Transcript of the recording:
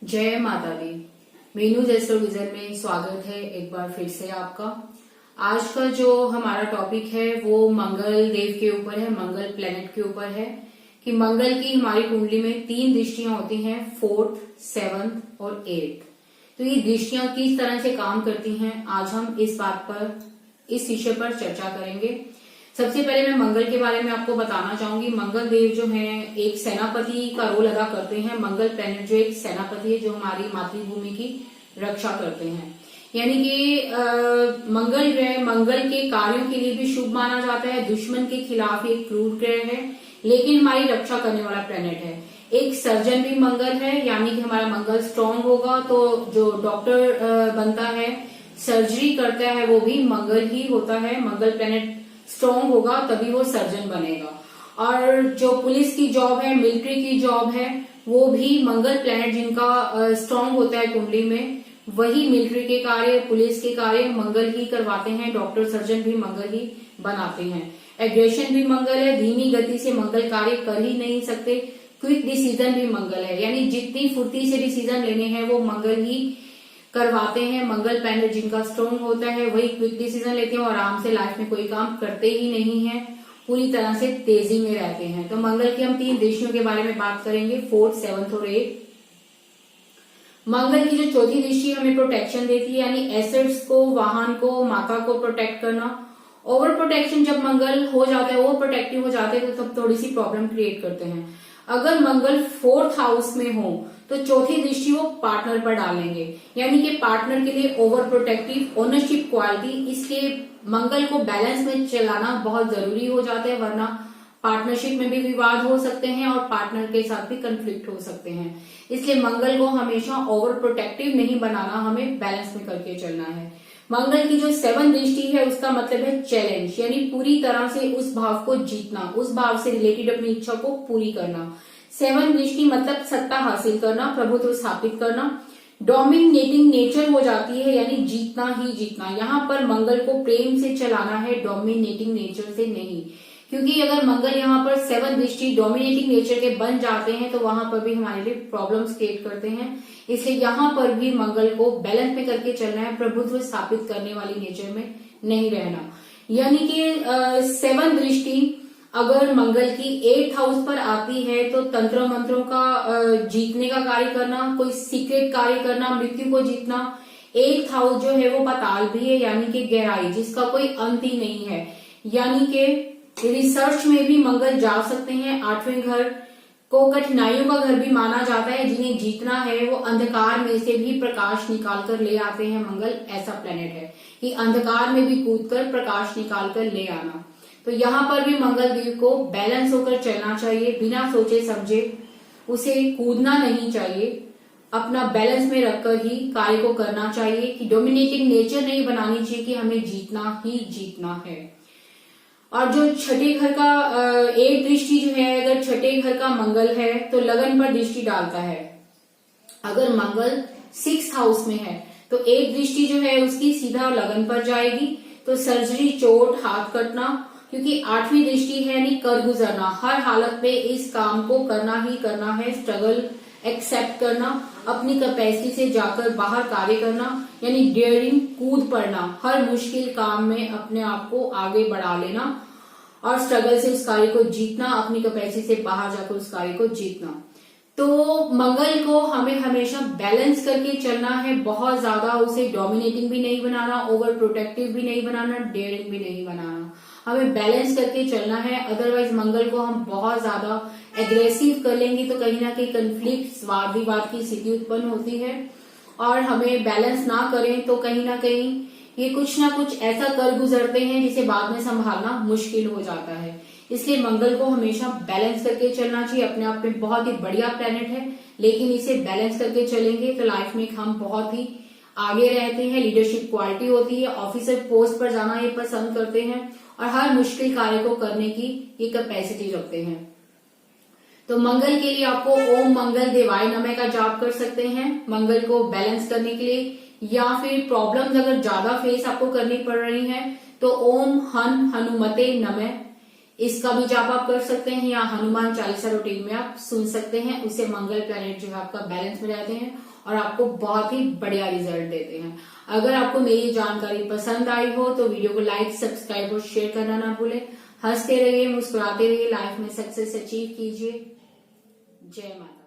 जय माता दी। मीनू एस्ट्रोविजन में स्वागत है एक बार फिर से आपका। आज का जो हमारा टॉपिक है वो मंगल देव के ऊपर है, मंगल प्लेनेट के ऊपर है कि मंगल की हमारी कुंडली में 3 दृष्टियां होती हैं, 4th, 7th और 8th। तो ये दृष्टियां किस तरह से काम करती हैं, आज हम इस विषय पर चर्चा करेंगे। सबसे पहले मैं मंगल के बारे में आपको बताना चाहूंगी। मंगल देव जो है एक सेनापति का रोल अदा करते हैं। मंगल प्लेनेट जो एक सेनापति है जो हमारी मातृभूमि की रक्षा करते हैं। यानी कि मंगल ग्रह मंगल के कार्यों के लिए भी शुभ माना जाता है। दुश्मन के खिलाफ एक क्रूर ग्रह है लेकिन हमारी रक्षा करने वाला प्लेनेट है। एक सर्जन भी मंगल है, यानी कि हमारा मंगल स्ट्रांग होगा तो जो डॉक्टर बनता है, सर्जरी करता है, वो भी मंगल ही होता है। मंगल प्लेनेट स्ट्रांग होगा तभी वो सर्जन बनेगा। और जो पुलिस की जॉब है, मिलिट्री की जॉब है, वो भी मंगल प्लेनेट जिनका स्ट्रांग होता है कुंडली में, वही मिलिट्री के कार्य, पुलिस के कार्य मंगल ही करवाते हैं। डॉक्टर सर्जन भी मंगल ही बनाते हैं। एग्रेशन भी मंगल है, धीमी गति से मंगल कार्य कर ही नहीं सकते। क्विक डिसीजन भी मंगल है, यानी जितनी फुर्ती से डिसीजन लेने हैं वो मंगल ही करवाते हैं। मंगल प्लेनेट जिनका स्ट्रांग होता है वही क्विक डिसीजन लेते हैं और आराम से लाइफ में कोई काम करते ही नहीं है, पूरी तरह से तेजी में रहते हैं। तो मंगल की हम 3 दृष्टियों के बारे में बात करेंगे, 4th, 7th और 8th। मंगल की जो चौथी दृष्टि हमें प्रोटेक्शन देती है, यानी एसेट्स को, वाहन को, माता को प्रोटेक्ट करना। ओवर प्रोटेक्शन जब मंगल हो जाता है, ओवर प्रोटेक्टिव हो जाते हैं तो तब थोड़ी सी प्रॉब्लम क्रिएट करते हैं। अगर मंगल 4th हाउस में हो तो चौथी दृष्टि वो पार्टनर पर डालेंगे, यानी कि पार्टनर के लिए ओवर प्रोटेक्टिव, ओनरशिप क्वालिटी। इसलिए मंगल को बैलेंस में चलाना बहुत जरूरी हो जाता है, वरना पार्टनरशिप में भी विवाद हो सकते हैं और पार्टनर के साथ भी कंफ्लिक्ट हो सकते हैं। इसलिए मंगल को हमेशा ओवर प्रोटेक्टिव नहीं बनाना, हमें बैलेंस में करके चलना है। मंगल की जो 7th दृष्टि है उसका मतलब है चैलेंज, यानी पूरी तरह से उस भाव को जीतना, उस भाव से रिलेटेड अपनी इच्छा को पूरी करना। 7th दृष्टि मतलब सत्ता हासिल करना, प्रभुत्व स्थापित करना। डोमिनेटिंग नेचर हो जाती है, यानी जीतना ही जीतना। यहाँ पर मंगल को प्रेम से चलाना है, डोमिनेटिंग नेचर से नहीं। क्योंकि अगर मंगल यहाँ पर 7th दृष्टि डोमिनेटिंग नेचर के बन जाते हैं तो वहां पर भी हमारे लिए प्रॉब्लम्स क्रिएट करते हैं। इसलिए यहाँ पर भी मंगल को बैलेंस में करके चलना है, प्रभुत्व स्थापित करने वाली नेचर में नहीं रहना। यानी कि 7th दृष्टि अगर मंगल की 8th हाउस पर आती है तो तंत्र मंत्रों का जीतने का कार्य करना, कोई सीक्रेट कार्य करना, मृत्यु को जीतना। 8th हाउस जो है वो पाताल भी है, यानी कि गहराई, जिसका कोई अंत ही नहीं है। यानी कि रिसर्च में भी मंगल जा सकते हैं। 8वें घर को कठिनाइयों का घर भी माना जाता है। जिन्हें जीतना है वो अंधकार में से भी प्रकाश निकाल कर ले आते हैं। मंगल ऐसा प्लेनेट है कि अंधकार में भी कूदकर प्रकाश निकाल कर ले आना। तो यहाँ पर भी मंगल देव को बैलेंस होकर चलना चाहिए, बिना सोचे समझे उसे कूदना नहीं चाहिए। अपना बैलेंस में रखकर ही कार्य को करना चाहिए कि डोमिनेटिंग नेचर नहीं बनानी चाहिए कि हमें जीतना ही जीतना है। और जो छठे घर का 8th दृष्टि जो है, अगर छठे घर का मंगल है तो लगन पर दृष्टि डालता है। अगर मंगल 6th हाउस में है तो 8th दृष्टि जो है उसकी सीधा लगन पर जाएगी। तो सर्जरी, चोट, हाथ कटना, क्योंकि 8वीं दृष्टि है यानी कर गुजरना। हर हालत में इस काम को करना ही करना है। स्ट्रगल एक्सेप्ट करना, अपनी कैपेसिटी से जाकर बाहर कार्य करना, यानी डेयरिंग, कूद पड़ना, हर मुश्किल काम में अपने आप को आगे बढ़ा लेना और स्ट्रगल से उस कार्य को जीतना, अपनी कैपेसिटी से बाहर जाकर उस कार्य को जीतना। तो मंगल को हमें हमेशा बैलेंस करके चलना है, बहुत ज्यादा उसे डोमिनेटिंग भी नहीं बनाना, ओवर प्रोटेक्टिव भी नहीं बनाना, डेयरिंग भी नहीं बनाना। हमें बैलेंस करके चलना है। अदरवाइज मंगल को हम बहुत ज्यादा एग्रेसिव कर लेंगे तो कहीं ना कहीं कंफ्लिक्ट, वाद विवाद की स्थिति उत्पन्न होती है। और हमें बैलेंस ना करें तो कहीं ना कहीं ये कुछ ना कुछ ऐसा कर गुजरते हैं जिसे बाद में संभालना मुश्किल हो जाता है। इसलिए मंगल को हमेशा बैलेंस करके चलना चाहिए। अपने आप में बहुत ही बढ़िया प्लेनेट है, लेकिन इसे बैलेंस करके चलेंगे तो लाइफ में हम बहुत ही आगे रहते हैं। लीडरशिप क्वालिटी होती है, ऑफिसर पोस्ट पर जाना ये पसंद करते हैं और हर मुश्किल कार्य को करने की ये कैपेसिटी रखते हैं। तो मंगल के लिए आपको ओम मंगल देवाय नमः का जाप कर सकते हैं मंगल को बैलेंस करने के लिए। या फिर प्रॉब्लम्स अगर ज्यादा फेस आपको करनी पड़ रही हैं तो ओम हन हनुमते नमः इसका भी जाप आप कर सकते हैं, या हनुमान चालीसा रूटीन में आप सुन सकते हैं। उससे मंगल प्लैनेट जो है आपका बैलेंस में रहते हैं और आपको बहुत ही बढ़िया रिजल्ट देते हैं। अगर आपको मेरी जानकारी पसंद आई हो तो वीडियो को लाइक, सब्सक्राइब और शेयर करना ना भूलें। हंसते रहिए, मुस्कुराते रहिए, लाइफ में सक्सेस अचीव कीजिए। जय माता।